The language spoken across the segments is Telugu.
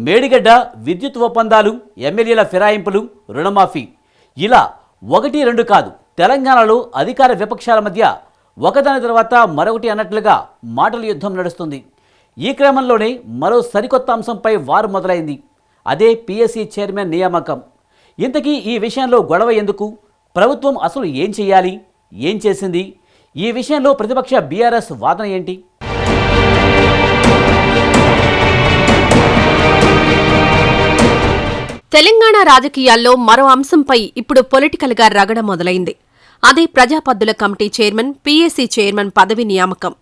మేడిగడ్డ, విద్యుత్ ఒప్పందాలు, ఎమ్మెల్యేల ఫిరాయింపులు, రుణమాఫీ ఇలా 1-2 కాదు, తెలంగాణలో అధికార విపక్షాల మధ్య ఒకదాని తర్వాత మరొకటి అన్నట్లుగా మాటల యుద్ధం నడుస్తుంది. ఈ క్రమంలోనే మరో సరికొత్త అంశంపై వారు మొదలైంది. అదే పిఎస్సి చైర్మన్ నియామకం. ఇంతకీ ఈ విషయంలో గొడవ ఎందుకు? ప్రభుత్వం అసలు ఏం చేయాలి? ఏం చేసింది? ఈ విషయంలో ప్రతిపక్ష బీఆర్ఎస్ వాదన ఏంటి? తెలంగాణ రాజకీయాల్లో మరో అంశంపై ఇప్పుడు పొలిటికల్ గా రగడ మొదలైంది. అదే ప్రజాపద్దుల కమిటీ చైర్మన్, పిఎస్సి చైర్మన్ పదవి నియామకం.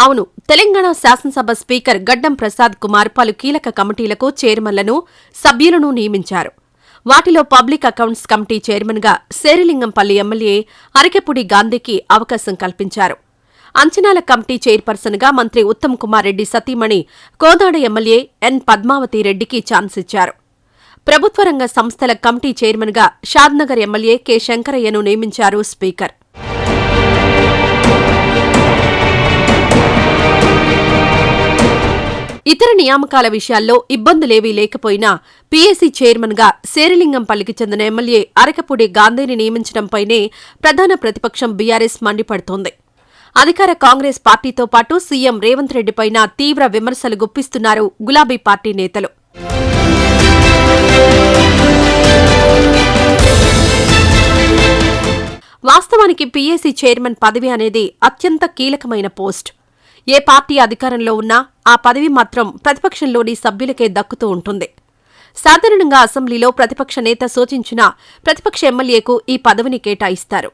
అవును, తెలంగాణ శాసనసభ స్పీకర్ గడ్డం ప్రసాద్ కుమార్ పలు కీలక కమిటీలకు చైర్మన్లను, సభ్యులను నియమించారు. వాటిలో పబ్లిక్ అకౌంట్స్ కమిటీ చైర్మన్ గా శేరిలింగంపల్లి ఎమ్మెల్యే అరకెపుడి గాంధీకి అవకాశం కల్పించారు. అంచనాల కమిటీ చైర్పర్సన్ గా మంత్రి ఉత్తమ్ కుమార్ రెడ్డి సతీమణి కోదాడ ఎమ్మెల్యే ఎన్ పద్మావతి రెడ్డికి ఛాన్స్ ఇచ్చారు. ప్రభుత్వ రంగ సంస్థల కమిటీ చైర్మన్ గా షాద్నగర్ ఎమ్మెల్యే కె శంకరయ్యను నియమించారు స్పీకర్. ఇతర నియామకాల విషయాల్లో ఇబ్బందులేవీ లేకపోయినా పిఎస్సి చైర్మన్ గా శేరిలింగంపల్లికి చెందిన ఎమ్మెల్యే అరకపూడి గాంధీని నియమించడంపైనే ప్రధాన ప్రతిపక్షం బీఆర్ఎస్ మండిపడుతోంది. అధికార కాంగ్రెస్ పార్టీతో పాటు సీఎం రేవంత్ రెడ్డిపైన తీవ్ర విమర్శలు గుప్పిస్తున్నారు గులాబీ పార్టీ నేతలు. వాస్తవానికి పిఎస్సి చైర్మన్ పదవి అనేది అత్యంత కీలకమైన పోస్ట్. ఏ పార్టీ అధికారంలో ఉన్నా ఆ పదవి మాత్రం ప్రతిపక్షంలోని సభ్యులకే దక్కుతూ ఉంటుంది. సాధారణంగా అసెంబ్లీలో ప్రతిపక్ష నేత సూచించిన ప్రతిపక్ష ఎమ్మెల్యేకు ఈ పదవిని కేటాయిస్తారు.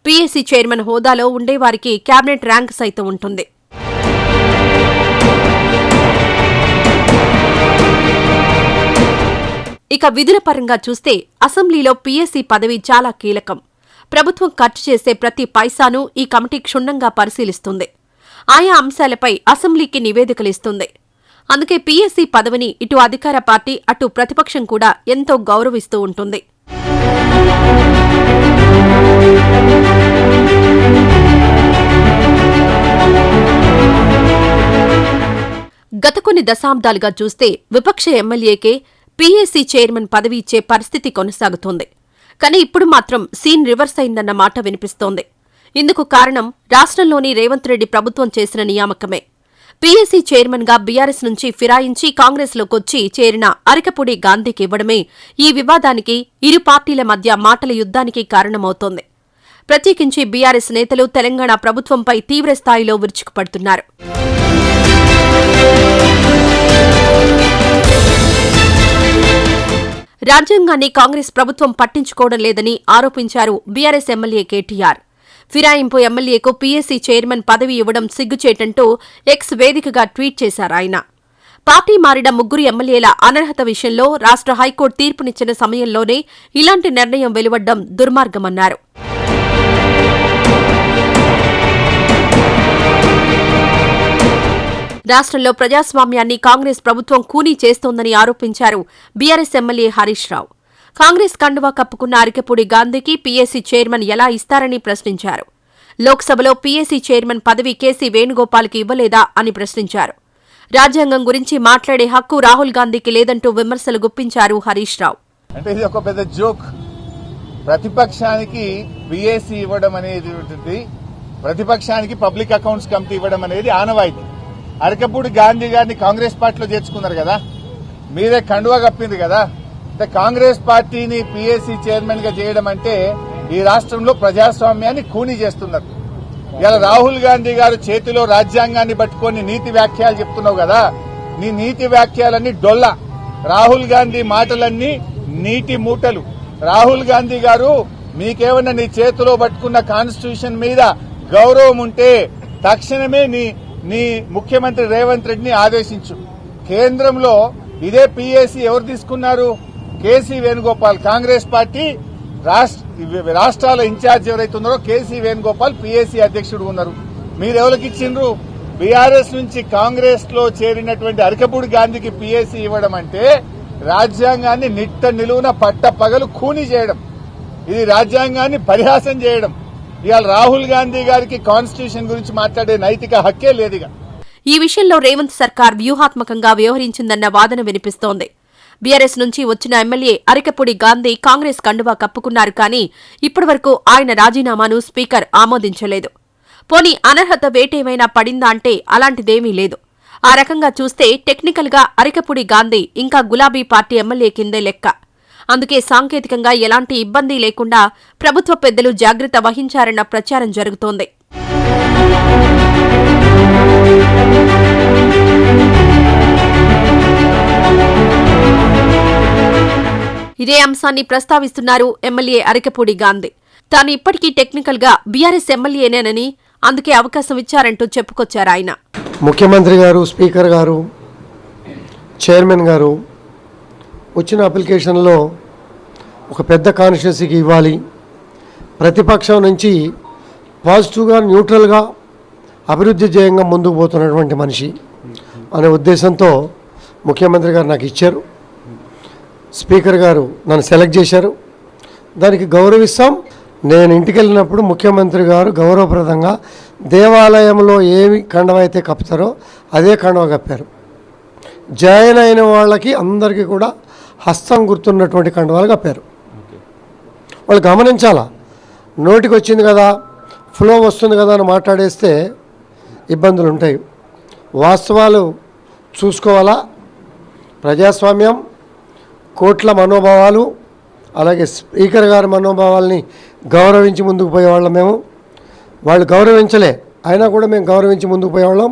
పిఎస్సి చైర్మన్ హోదాలో ఉండేవారికి కేబినెట్ ర్యాంక్ సైతం ఉంటుంది. ఇక విధుల పరంగా చూస్తే అసెంబ్లీలో పిఎస్సి పదవి చాలా కీలకం. ప్రభుత్వం ఖర్చు చేసే ప్రతి పైసాను ఈ కమిటీ క్షుణ్ణంగా పరిశీలిస్తుంది. ఆయా అంశాలపై అసెంబ్లీకి నివేదికలిస్తుంది. అందుకే పిఎస్సి పదవిని ఇటు అధికార పార్టీ, అటు ప్రతిపక్షం కూడా ఎంతో గౌరవిస్తూ ఉంటుంది. గత కొన్ని దశాబ్దాలుగా చూస్తే విపక్ష ఎమ్మెల్యేకే పిఎస్సి చైర్మన్ పదవి ఇచ్చే పరిస్థితి కొనసాగుతోంది. కానీ ఇప్పుడు మాత్రం సీన్ రివర్స్ అయిందన్న మాట వినిపిస్తోంది. ఇందుకు కారణం రాష్ట్రంలోని రేవంత్ రెడ్డి ప్రభుత్వం చేసిన నియామకమే. పిఎస్సి చైర్మన్ గా బీఆర్ఎస్ నుంచి ఫిరాయించి కాంగ్రెస్లోకొచ్చి చేరిన అరకపూడి గాంధీకి ఇవ్వడమే ఈ వివాదానికి, ఇరు పార్టీల మధ్య మాటల యుద్ధానికి కారణమవుతోంది. ప్రత్యేకించి బీఆర్ఎస్ నేతలు తెలంగాణ ప్రభుత్వంపై తీవ్రస్థాయిలో విరుచుకుపడుతున్నారు. రాజ్యాంగాన్ని కాంగ్రెస్ ప్రభుత్వం పట్టించుకోవడం లేదని ఆరోపించారు బీఆర్ఎస్ ఎమ్మెల్యే కేటీఆర్. ఫిరాయింపు ఎమ్మెల్యేకు పిఎస్సి చైర్మన్ పదవి ఇవ్వడం సిగ్గుచేటంటూ ఎక్స్ వేదికగా ట్వీట్ చేశారాయన. పార్టీ మారిన 3 ఎమ్మెల్యేల అనర్హత విషయంలో రాష్ట్ర హైకోర్టు తీర్పునిచ్చిన సమయంలోనే ఇలాంటి నిర్ణయం వెలువడ్డం దుర్మార్గమన్నారు. రాష్ట్రంలో ప్రజాస్వామ్యాన్ని కాంగ్రెస్ ప్రభుత్వం ఖూనీ చేస్తోందని ఆరోపించారు బీఆర్ఎస్ ఎమ్మెల్యే హరీష్ రావు. కాంగ్రెస్ కండువా కప్పుకున్న అరకెపూడి గాంధీకి పిఎస్సి చైర్మన్ ఎలా ఇస్తారని ప్రశ్నించారు. లోక్సభలో పిఎస్సి చైర్మన్ పదవి కేసీ వేణుగోపాల్కి ఇవ్వలేదా అని ప్రశ్నించారు. రాజ్యాంగం గురించి మాట్లాడే హక్కు రాహుల్ గాంధీకి లేదంటూ విమర్శలు గుప్పించారు హరీష్ రావు. అంటే ఇది ఒక పెద్ద జోక్. ప్రతిపక్షానికి పిఎస్సి ఇవ్వడం అనేది, ప్రతిపక్షానికి పబ్లిక్ అకౌంట్స్ కమిటీ ఇవ్వడం అనేది ఆనవాయితీ. అరకపూడి గాంధీ గారిని కాంగ్రెస్ పార్టీలో చేర్చుకున్నారు కదా, మీరే కండువా కప్పింది కదా. అంటే కాంగ్రెస్ పార్టీని పిఎస్సి చైర్మన్ గా చేయడం అంటే ఈ రాష్ట్రంలో ప్రజాస్వామ్యాన్ని ఖూనీ చేస్తున్నారు. ఇలా రాహుల్ గాంధీ గారు చేతిలో రాజ్యాంగాన్ని పట్టుకొని నీతి వ్యాఖ్యలు చెప్తున్నావు కదా, నీ నీతి వ్యాఖ్యలన్నీ డొల్ల. రాహుల్ గాంధీ మాటలన్నీ నీటి మూటలు. రాహుల్ గాంధీ గారు, మీకేమన్నా నీ చేతిలో పట్టుకున్న కాన్స్టిట్యూషన్ మీద గౌరవం ఉంటే తక్షణమే నీ ముఖ్యమంత్రి రేవంత్ రెడ్డిని ఆదేశించు. కేంద్రంలో ఇదే పిఎస్సి ఎవరు తీసుకున్నారు? కేసీ వేణుగోపాల్. కాంగ్రెస్ పార్టీ రాష్ట్రాల ఇన్ఛార్జ్ ఎవరైతే ఉన్నారో కేసీ వేణుగోపాల్ పిఎస్సి అధ్యక్షుడు ఉన్నారు. మీరెవరికి ఇచ్చిండ్రు? బీఆర్ఎస్ నుంచి కాంగ్రెస్ లో చేరినటువంటి అరకపూడి గాంధీకి పిఎస్సి ఇవ్వడం అంటే రాజ్యాంగాన్ని నిట్ట నిలువున పట్ట పగలు ఖూనీ చేయడం. ఇది రాజ్యాంగాన్ని పరిహాసం చేయడం. ఇవాళ రాహుల్ గాంధీ గారికి కాన్స్టిట్యూషన్ గురించి మాట్లాడే నైతిక హక్కే లేదుగా. ఈ విషయంలో రేవంత్ సర్కార్ వ్యూహాత్మకంగా వ్యవహరించిందన్న వాదన వినిపిస్తోంది. బీఆర్ఎస్ నుంచి వచ్చిన ఎమ్మెల్యే అరికపూడి గాంధీ కాంగ్రెస్ కండువా కప్పుకున్నారు కానీ ఇప్పటివరకు ఆయన రాజీనామాను స్పీకర్ ఆమోదించలేదు. పోనీ అనర్హత వేటేమైనా పడిందా అంటే అలాంటిదేమీ లేదు. ఆ రకంగా చూస్తే టెక్నికల్ గా అరికపూడి గాంధీ ఇంకా గులాబీ పార్టీ ఎమ్మెల్యే కిందే లెక్క. అందుకే సాంకేతికంగా ఎలాంటి ఇబ్బంది లేకుండా ప్రభుత్వ పెద్దలు జాగ్రత్త వహించారన్న ప్రచారం జరుగుతోంది. ఇదే అంశాన్ని ప్రస్తావిస్తున్నారు ఎమ్మెల్యే అరికపూడి గాంధీ. తాను ఇప్పటికీ టెక్నికల్ గా బీఆర్ఎస్ ఎమ్మెల్యేనేనని, అందుకే అవకాశం ఇచ్చారంటూ చెప్పుకొచ్చారాయన. ముఖ్యమంత్రి గారు, స్పీకర్ గారు, చైర్మన్ గారు వచ్చిన అప్లికేషన్లో ఒక పెద్ద కాన్స్టిట్యున్సీకి ఇవ్వాలి, ప్రతిపక్షం నుంచి పాజిటివ్గా న్యూట్రల్గా అభివృద్ధి ధ్యేయంగా ముందుకు పోతున్నటువంటి మనిషి అనే ఉద్దేశంతో ముఖ్యమంత్రి గారు నాకు ఇచ్చారు. స్పీకర్ గారు నన్ను సెలెక్ట్ చేశారు. దానికి గౌరవిస్తాం. నేను ఇంటికి వెళ్ళినప్పుడు ముఖ్యమంత్రి గారు గౌరవప్రదంగా దేవాలయంలో ఏమి కండవ అయితే కప్పుతారో అదే కండవ కప్పారు. జాయిన్ అయిన వాళ్ళకి అందరికీ కూడా హస్తం గుర్తున్నటువంటి కండవాలు కప్పారు. వాళ్ళు గమనించాలా, నోటికి వచ్చింది కదా, ఫ్లో వస్తుంది కదా అని మాట్లాడేస్తే ఇబ్బందులు ఉంటాయి. వాస్తవాలు చూసుకోవాలా. ప్రజాస్వామ్యం, కోట్ల మనోభావాలు, అలాగే స్పీకర్ గారి మనోభావాల్ని గౌరవించి ముందుకు పోయేవాళ్ళం మేము. వాళ్ళు గౌరవించలే, అయినా కూడా మేము గౌరవించి ముందుకు పోయేవాళ్ళం.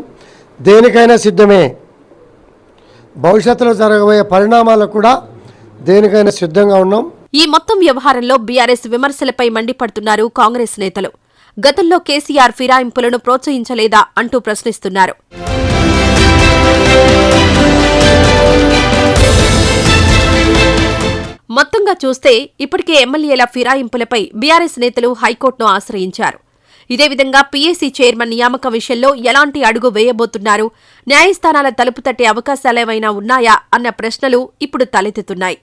దేనికైనా సిద్ధమే. భవిష్యత్తులో జరగబోయే పరిణామాలకు కూడా దేనికైనా సిద్ధంగా ఉన్నాం. ఈ మొత్తం వ్యవహారంలో బీఆర్ఎస్ విమర్శలపై మండిపడుతున్నారు కాంగ్రెస్ నేతలు. గతంలో కేసీఆర్ ఫిరాయింపులను ప్రోత్సహించలేదా అంటూ ప్రశ్నిస్తున్నారు. మొత్తంగా చూస్తే ఇప్పటికే ఎమ్మెల్యేల ఫిరాయింపులపై బీఆర్ఎస్ నేతలు హైకోర్టును ఆశ్రయించారు. ఇదే విధంగా పీఏసీ చైర్మన్ నియామక విషయంలో ఎలాంటి అడుగు వేయబోతున్నారు, న్యాయస్థానాల తలుపు తట్టే అవకాశాలేమైనా ఉన్నాయా అన్న ప్రశ్నలు ఇప్పుడు తలెత్తుతున్నాయి.